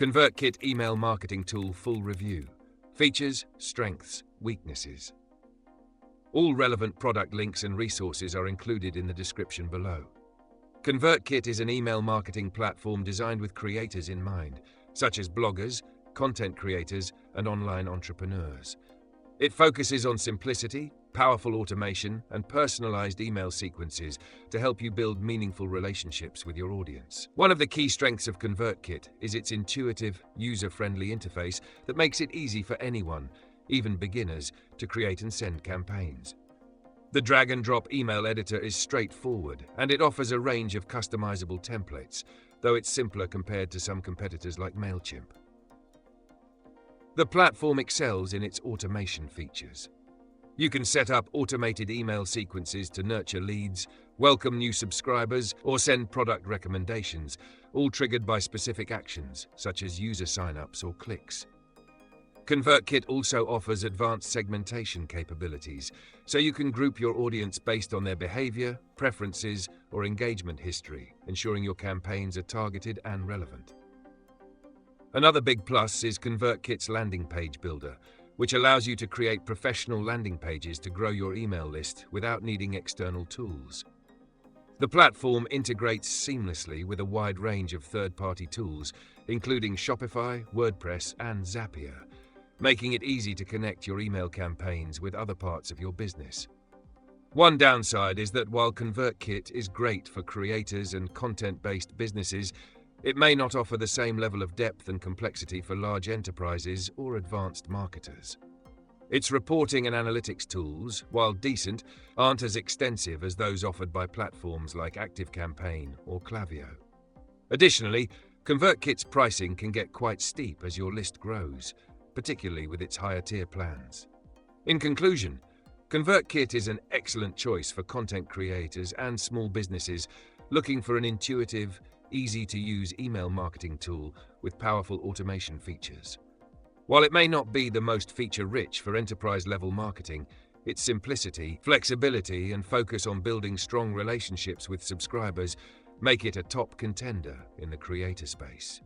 ConvertKit Email Marketing Tool Full Review. Features, Strengths, Weaknesses. All relevant product links and resources are included in the description below. ConvertKit is an email marketing platform designed with creators in mind, such as bloggers, content creators, and online entrepreneurs. It focuses on simplicity, powerful automation, and personalized email sequences to help you build meaningful relationships with your audience. One of the key strengths of ConvertKit is its intuitive, user-friendly interface that makes it easy for anyone, even beginners, to create and send campaigns. The drag-and-drop email editor is straightforward, and it offers a range of customizable templates, though it's simpler compared to some competitors like MailChimp. The platform excels in its automation features. You can set up automated email sequences to nurture leads, welcome new subscribers, or send product recommendations, all triggered by specific actions, such as user sign-ups or clicks. ConvertKit also offers advanced segmentation capabilities, so you can group your audience based on their behavior, preferences, or engagement history, ensuring your campaigns are targeted and relevant. Another big plus is ConvertKit's landing page builder, which allows you to create professional landing pages to grow your email list without needing external tools. The platform integrates seamlessly with a wide range of third-party tools, including Shopify, WordPress, and Zapier, making it easy to connect your email campaigns with other parts of your business. One downside is that while ConvertKit is great for creators and content-based businesses, it may not offer the same level of depth and complexity for large enterprises or advanced marketers. Its reporting and analytics tools, while decent, aren't as extensive as those offered by platforms like ActiveCampaign or Klaviyo. Additionally, ConvertKit's pricing can get quite steep as your list grows, particularly with its higher-tier plans. In conclusion, ConvertKit is an excellent choice for content creators and small businesses looking for an intuitive, easy-to-use email marketing tool with powerful automation features. While it may not be the most feature-rich for enterprise-level marketing, its simplicity, flexibility, and focus on building strong relationships with subscribers make it a top contender in the creator space.